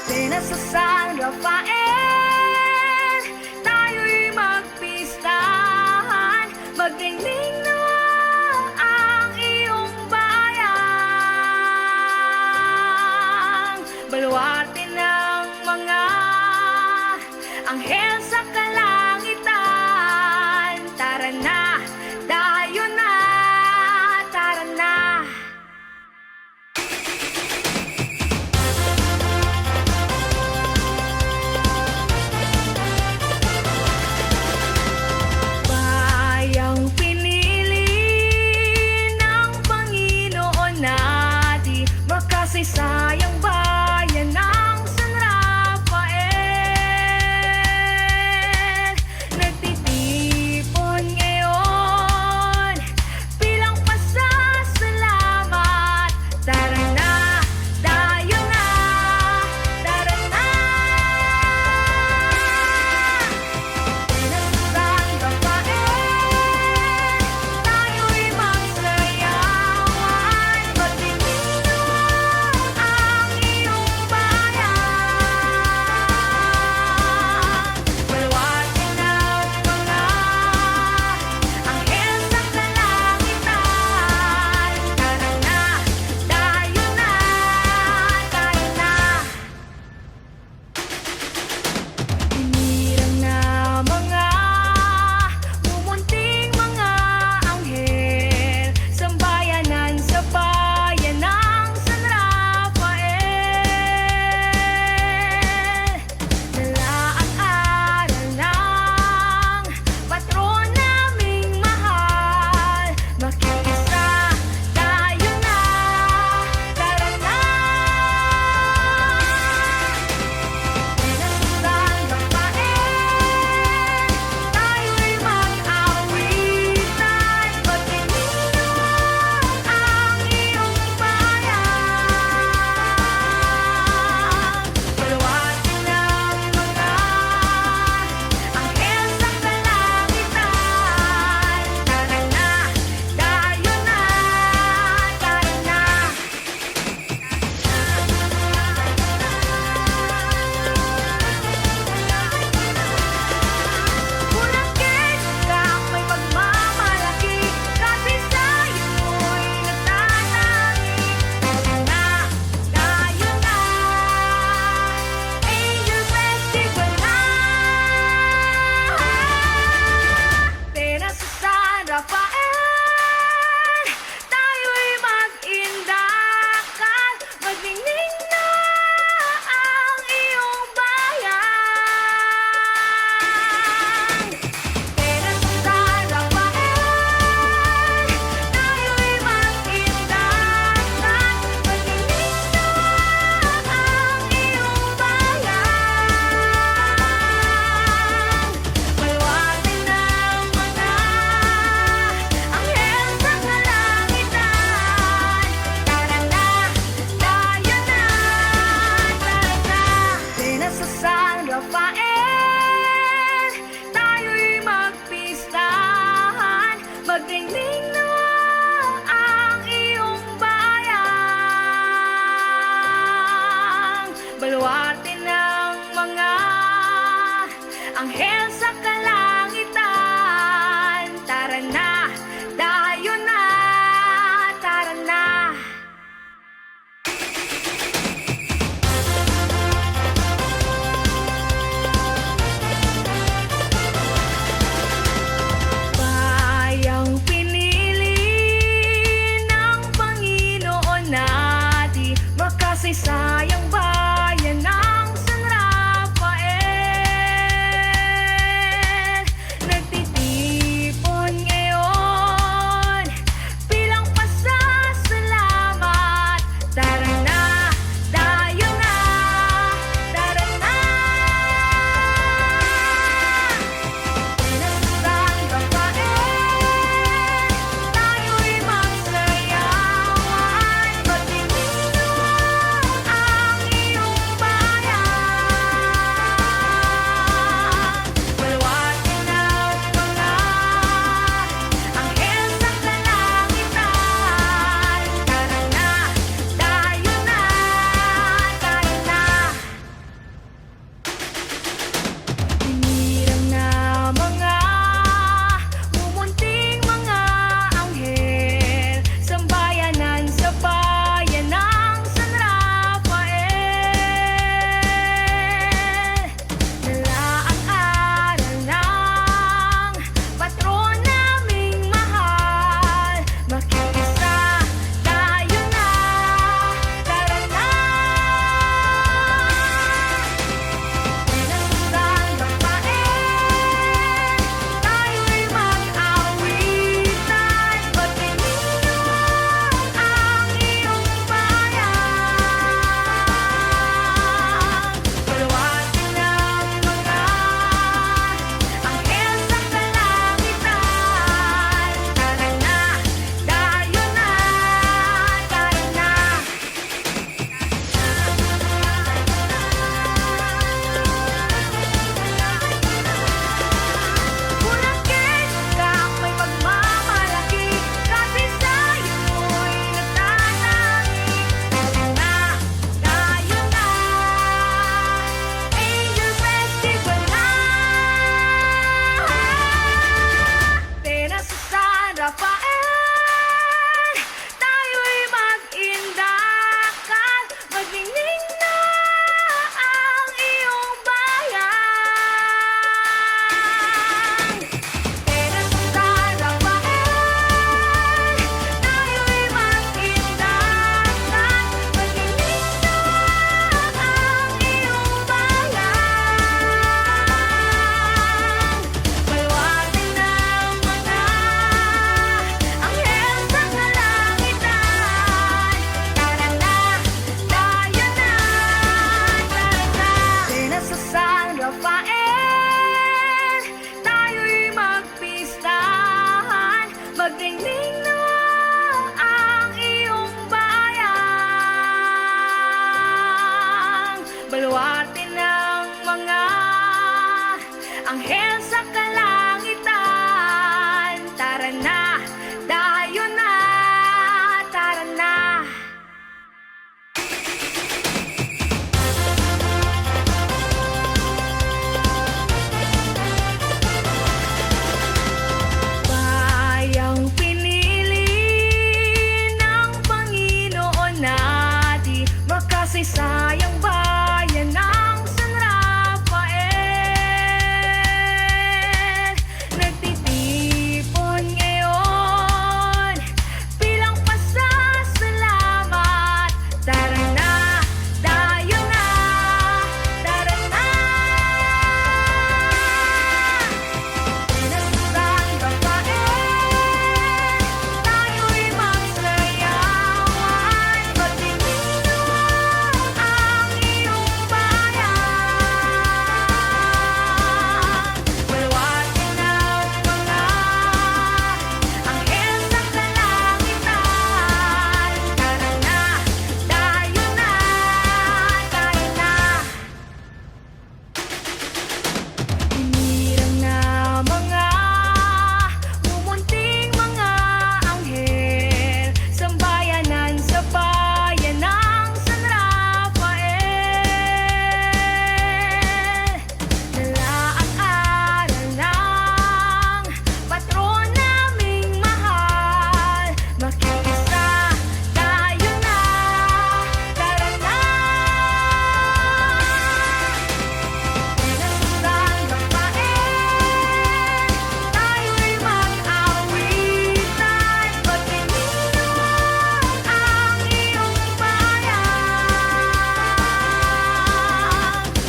Pena sa San Rafael, tayo'y magpistahan, magdingning na ang iyong bayan. Baluarte ng mga anghel sa kalangitan. Tara na, tayo na, tara na. Bayang pinili ng Panginoon natin, makasaysayang bayan ng San Rafael. Nagtitipon ngayon bilang pasasalamat. Tara na, tayo na, tara na. Pena sa San Rafael, tayo'y magsayawan, magdingin na ang iyong bayan. Baluarte ng mga anghel sa kalangitan. Tara na, tayo na, tayo na. Hinirang na mga mumunting mga anghel, sambayanan sa bayan ng San Rafael. Dala at aral ng patron naming mahal, makikisa tayo na, tara na. Pena sa San Rafael, tayo'y mag-awitan, magdingin na ang iyong bayan. Baluarte ng mga anghel sa kalangitan. Tara na, tayo na, tara na. Bulakid kang may pagmamalaki, kasaysayan mo'y nagtatanging. Tara na, tayo na, Angel Festival na. Pena sa San Rafael, tayo'y mag-indakan, magdingning na ang iyong bayan. Pena sa San Rafael, tayo'y mag-indakan, magdingning na ang iyong bayan. Baluarte ng mga anghel sa kalangitan. Tara na, tayo na, tara na. Pena sa San Rafael, tayo'y magpistahan, magdingning na ang iyong bayan. Baluarte ng mga anghel sa kalangitan. Tara na, tayo na, tara na. Bayang pinili ng Panginoon natin, makasaysayang bayan ng San Rafael. baluarte ng mga anghel sa kalangitan. Tara na, tayo na, tara na. Bayang pinili ng Panginoon na di makasaysayang bayan ng San Rafael. Nagtitipon ngayon bilang pasasalamat. Tara na, tayo na, tara na. Pinagsan Rafael, tayo'y magsayawan. Pagdiniwang ang iyong bayan. Baluarte ng mga anghel sa kalangitan. Tara na, tayo na, tayo na. Hinirang na mga mumunting mga anghel, sambayanan sa bayan ng San Rafael. Dala at aral ng patron naming mahal, makikisa tayo na, tara na. Pinagsan Rafael, tayo'y mag-awitan. Pagdiniwang ang iyong bayan.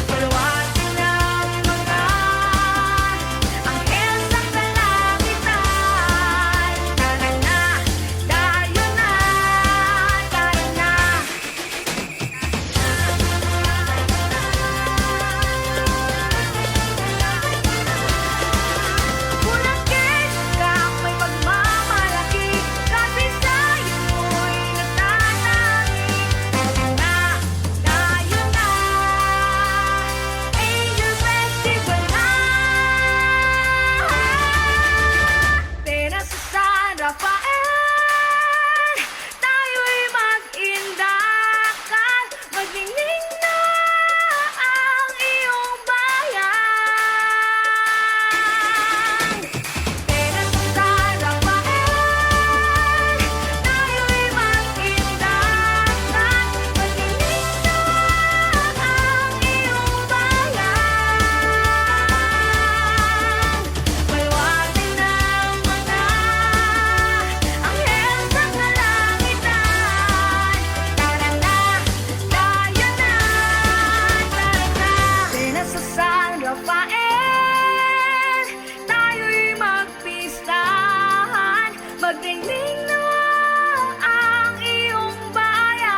Baluarte ng mga anghel sa kalangitan. Tara na, tayo na, tara na. Bulakid kang may pagmamalaki, kasaysayan mo'y nagtatanging. Tara na, tayo na, Angel Festival na. Tena sa San Rafael, tayo'y mag-indakan. Magningning na ang iyong bayan. Tena sa San Rafael, tayo'y mag-indakan. Magningning na ang iyong bayan. Baluarte ng mga anghel sa kalangitan. Tara na, tayo na, tara na. Tena sa San Rafael, tayo'y magpistahan. Magdingning na ang iyong bayan.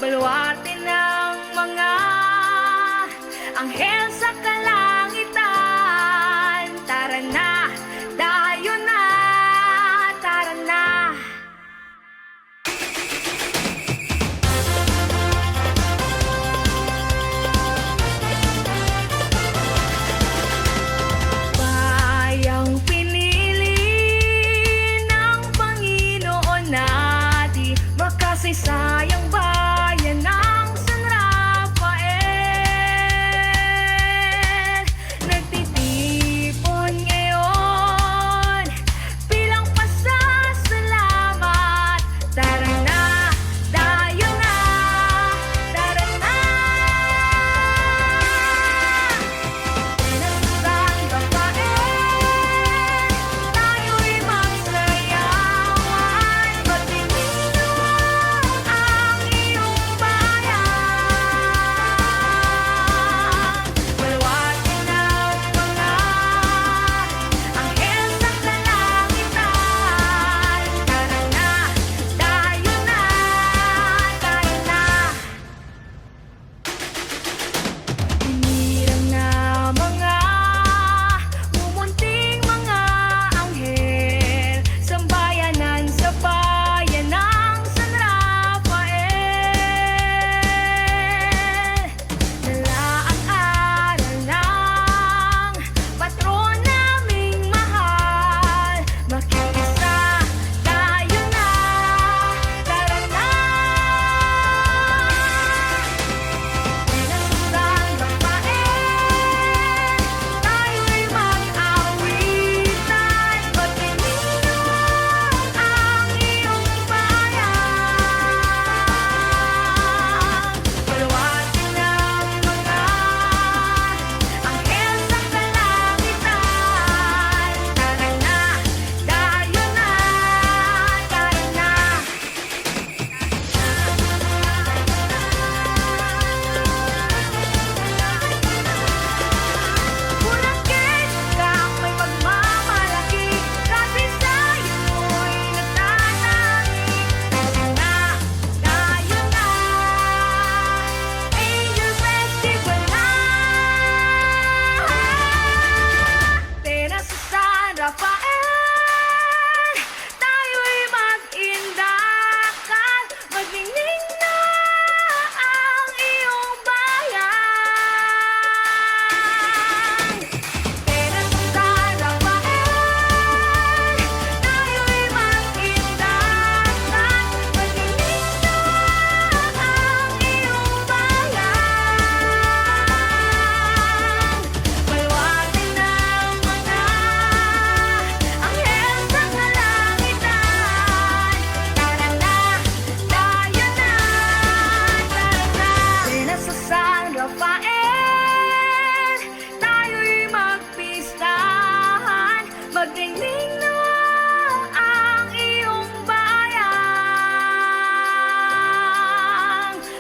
Baluarte ng mga anghel sa kalangitan. Tara na, tayo na, tara na. Bayang pinili ng Panginoon na di makasaysayang bayan ng San Rafael.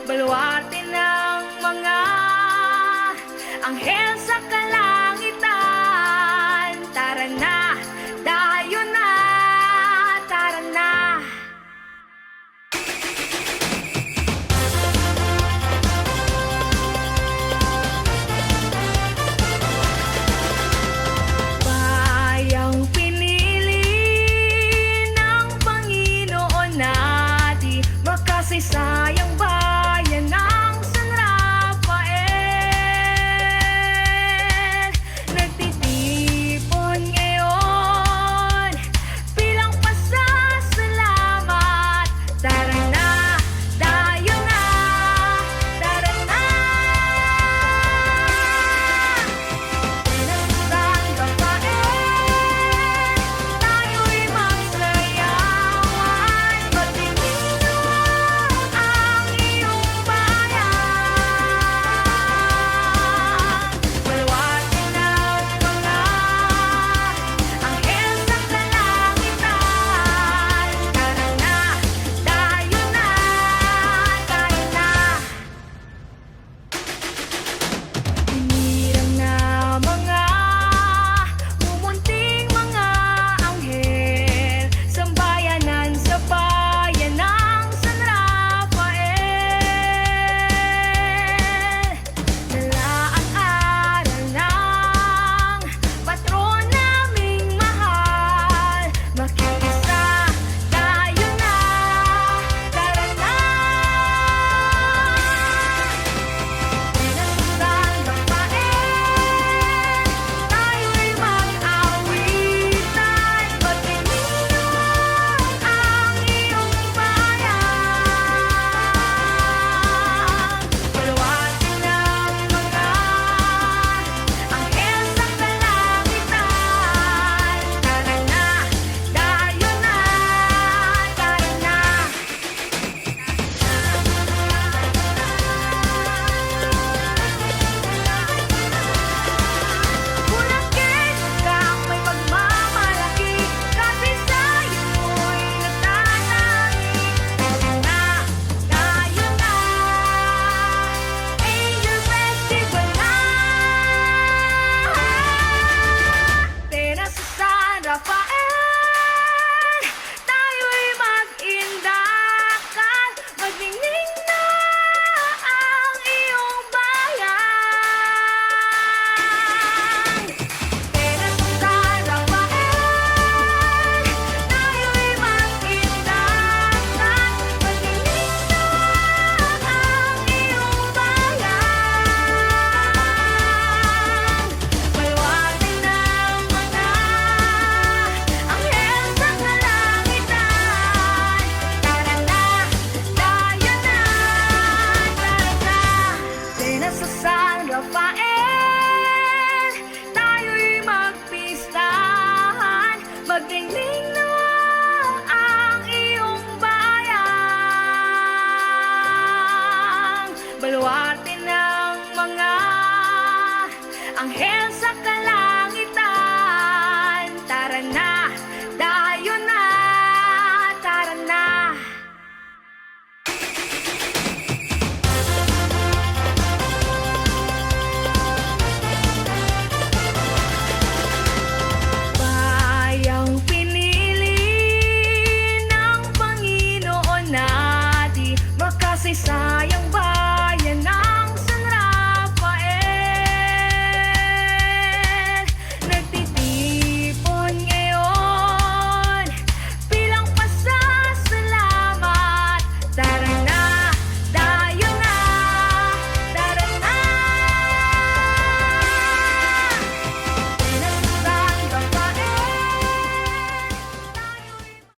baluarte ng mga anghel sa kalangitan. Tara na, tayo na, tara na. Bayang pinili ng Panginoon na di makasaysayang bayan ng San Rafael. Nagtitipon ngayon bilang pasasalamat. Tara na, tayo na, tara na. San Rafael, tayo'y magsayawan. Magdiniwang ang iyong bayan. Baluarte ng mga anghel sa kalangitan. Tara na, tayo na, tayo na. Hinirang na mga mumunting mga anghel, sambayanan sa bayan ng San Rafael. Nalaang aral ng patron naming mahal, makikisa tayo na, tara na. San Rafael, tayo'y mag-awitan. Magdiniwang ang iyong bayan. Baluarte ng mga anghel sa kalangitan. Tara na, tayo na, tara na. Bulakid kang may pagmamalaki, kasaysayan mo'y nagtatanging. Tara na, tayo na, Angel Festival na. Tara sa San Rafael, tayo'y mag-indakan. Magningning na ang iyong bayan. Tara sa San Rafael, tayo'y mag-indakan. Magningning na ang iyong bayan. Baluarte ng mga anghel sa kalangitan. Tara na, tayo na, tara na. Tara sa San Rafael, tayo'y magpistahan. Magdingning na ang iyong bayan. Baluarte ng mga anghel sa kalangitan.